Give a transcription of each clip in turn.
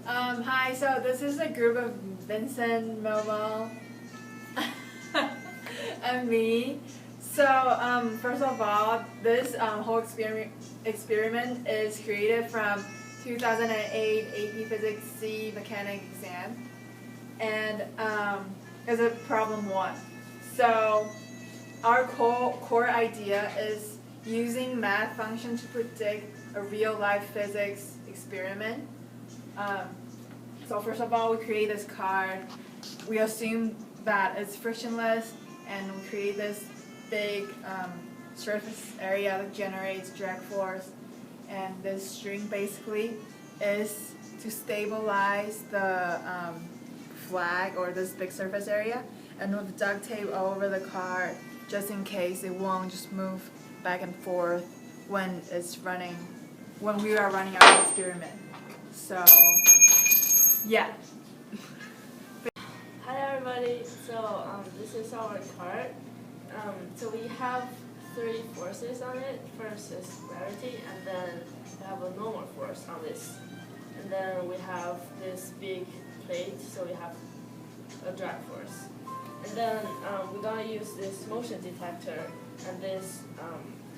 Hi, so this is a group of Vincent, Momo, and me. So, first of all, this whole experiment is created from 2008 AP Physics C Mechanics exam, and it's a problem 1. So, our core idea is using math function to predict a real-life physics experiment. So first of all, we create this card. We assume that it's frictionless, and we create this big surface area that generates drag force. And this string basically is to stabilize the flag or this big surface area, and with duct tape all over the card, just in case it won't just move back and forth when we are running our experiment. So, yeah. Hi everybody. So this is our card. So we have 3 forces on it. First is gravity, and then we have a normal force on this. And then we have this big plate, so we have a drag force. And then we're gonna use this motion detector and this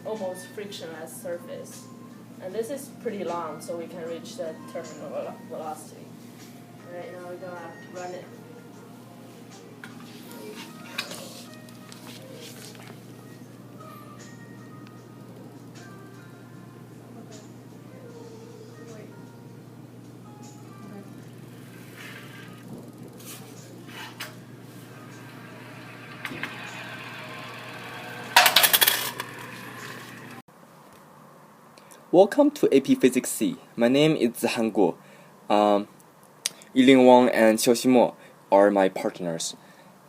almost frictionless surface. And this is pretty long, so we can reach the terminal velocity. Right now we're gonna run it. Welcome to AP Physics C. My name is Han Guo. Yiling Wang and Xiaoxi Mo are my partners.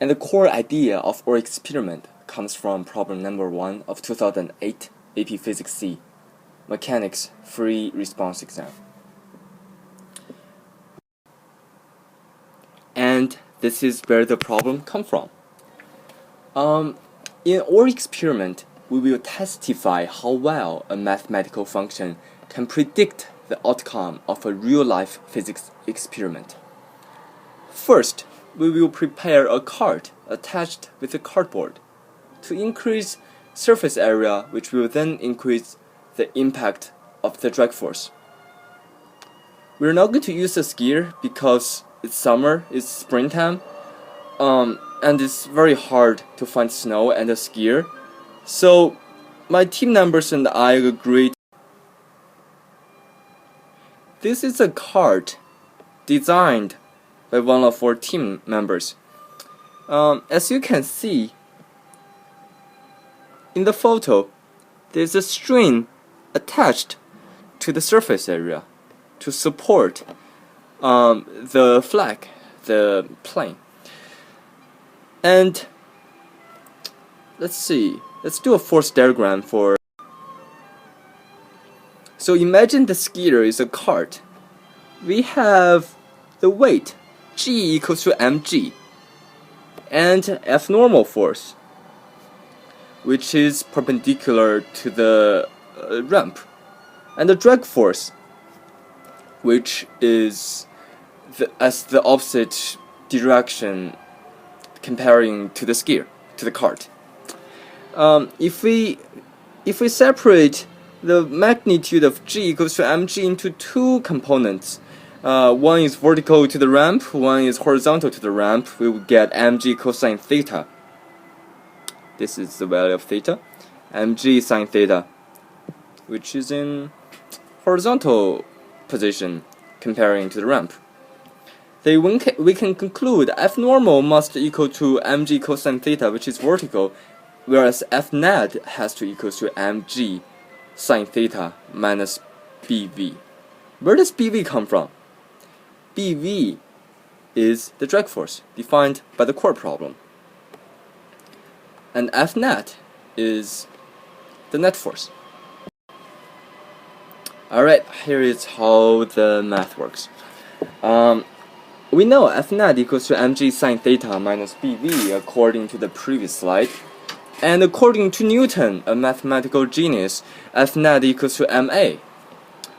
And the core idea of our experiment comes from problem number 1 of 2008 AP Physics C, Mechanics Free Response Exam. And this is where the problem comes from. In our experiment, we will testify how well a mathematical function can predict the outcome of a real-life physics experiment. First, we will prepare a card attached with a cardboard to increase surface area, which will then increase the impact of the drag force. We're not going to use a skier because it's summer, it's springtime, and it's very hard to find snow and a skier. So, my team members and I agreed. This is a card designed by one of our team members. As you can see in the photo, there's a string attached to the surface area to support the flag, the plane. And let's do a force diagram for. So imagine the skier is a cart. We have the weight G equals to mg and F normal force, which is perpendicular to the ramp, and the drag force, which is as the opposite direction comparing to the skier, to the cart. If we separate the magnitude of G equals to mg into 2 components, one is vertical to the ramp, one is horizontal to the ramp, we will get mg cosine theta. This is the value of theta, mg sine theta, which is in horizontal position comparing to the ramp. Then we can conclude F normal must equal to mg cosine theta, which is vertical, whereas F net has to equal to mg sine theta minus BV. Where does BV come from? BV is the drag force defined by the core problem. And F net is the net force. Alright, here is how the math works. We know F net equals to mg sine theta minus BV according to the previous slide. And according to Newton, a mathematical genius, F net equals to ma,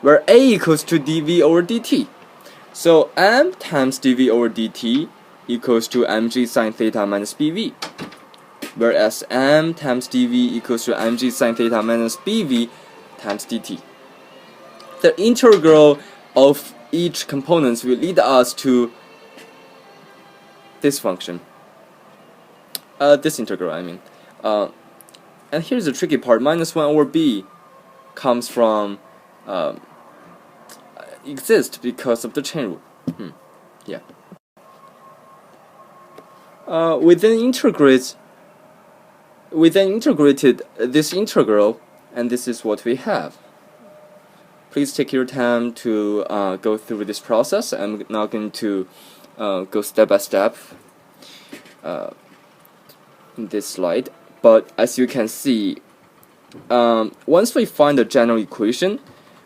where a equals to dv over dt. So m times dv over dt equals to mg sine theta minus bv, whereas m times dv equals to mg sine theta minus bv times dt. The integral of each component will lead us to this function. This integral, I mean. And here's the tricky part. Minus 1 over b comes from exists because of the chain rule. Yeah. We then integrated this integral, and this is what we have. Please take your time to go through this process. I'm not going to go step by step in this slide, but as you can see, once we find the general equation,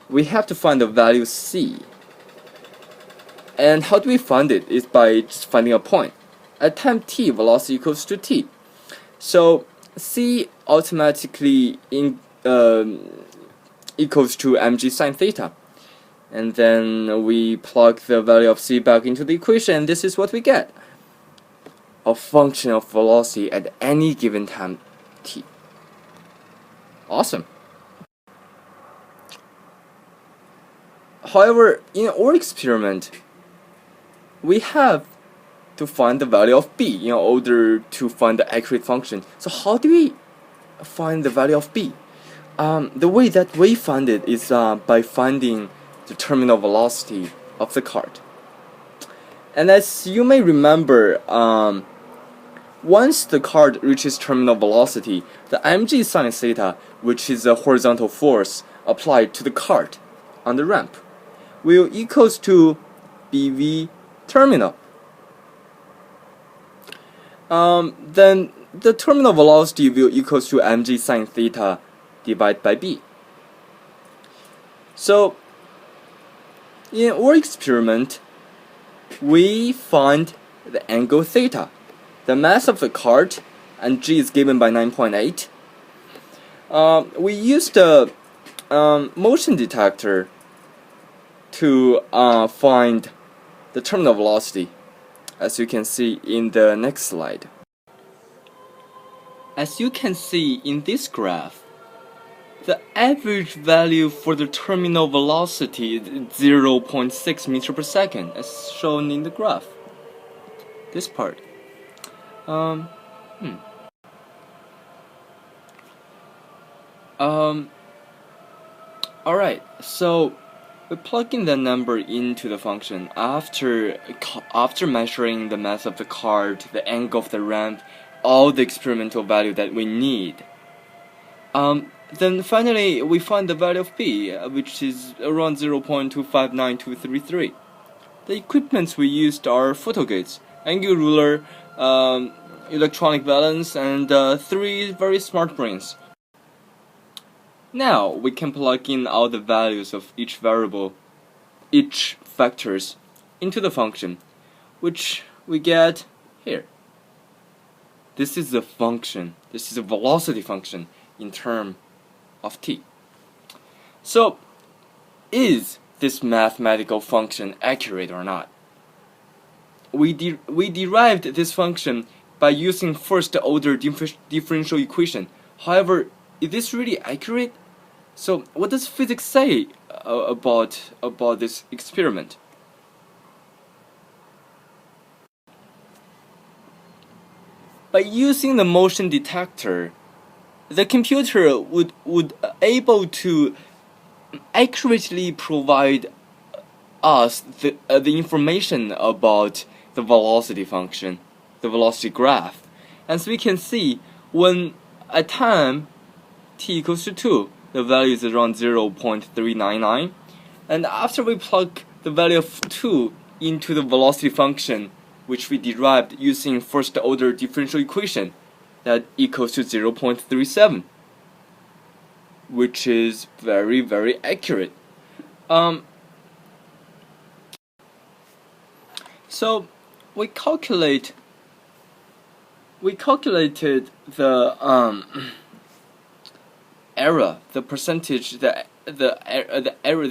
we have to find the value c. And how do we find it? Is by just finding a point. At time t, velocity equals to t. So c automatically equals to mg sine theta. And then we plug the value of c back into the equation, and this is what we get. A function of velocity at any given time t. Awesome. However, in our experiment, we have to find the value of b in order to find the accurate function. So how do we find the value of b? The way that we find it is by finding the terminal velocity of the cart. And as you may remember, once the cart reaches terminal velocity, the mg sine theta, which is a horizontal force applied to the cart on the ramp, will equals to bv terminal. Then the terminal velocity will equals to mg sine theta divided by b. So in our experiment, we find the angle theta, the mass of the cart, and g is given by 9.8. We used the motion detector to find the terminal velocity, as you can see in the next slide. As you can see in this graph, the average value for the terminal velocity is 0.6 meters per second, as shown in the graph. This part. Alright, so we plug in the number into the function after measuring the mass of the cart, the angle of the ramp, all the experimental value that we need. Then finally we find the value of b, which is around 0.259233. The equipments we used are photo gates, angle ruler, electronic balance, and 3 very smart brains. Now we can plug in all the values of each variable, each factors, into the function, which we get here. This is a function, this is a velocity function in terms of t. So, is this mathematical function accurate or not? We derived this function by using first order differential equation. However, is this really accurate? So what does physics say about this experiment? By using the motion detector, the computer would able to accurately provide us the information about the velocity function, the velocity graph. As we can see, when at time t equals to 2, the value is around 0.399, and after we plug the value of 2 into the velocity function, which we derived using first order differential equation, that equals to 0.37, which is very, very accurate. So we calculated the error, the percentage, the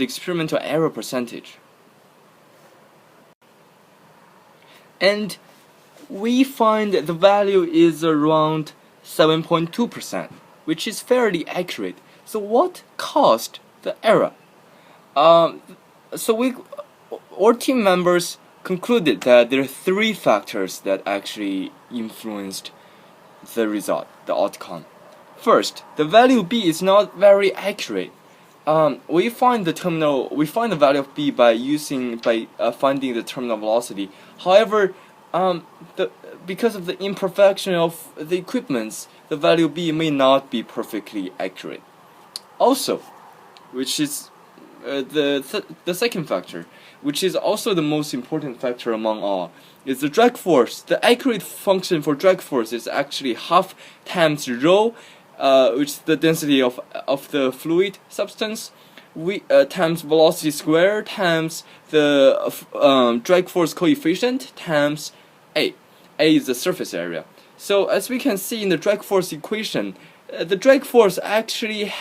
experimental error percentage. and we find that the value is around 7.2%, which is fairly accurate. So what caused the error? So our team members concluded that there are three factors that actually influenced the result, the outcome. First, the value b is not very accurate. We find the value of b by finding the terminal velocity. However, because of the imperfection of the equipments, the value b may not be perfectly accurate. Also, which is the second factor, which is also the most important factor among all, is the drag force. The accurate function for drag force is actually half times rho, which is the density of the fluid substance, times velocity squared times the drag force coefficient times a. A is the surface area. So as we can see in the drag force equation, the drag force actually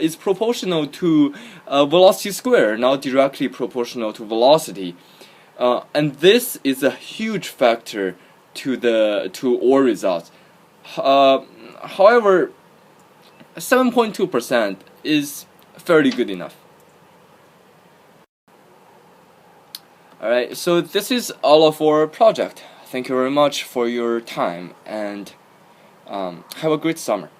is proportional to velocity squared, not directly proportional to velocity, and this is a huge factor to our results. However, 7.2% is fairly good enough. Alright, so this is all of our project. Thank you very much for your time, and have a great summer.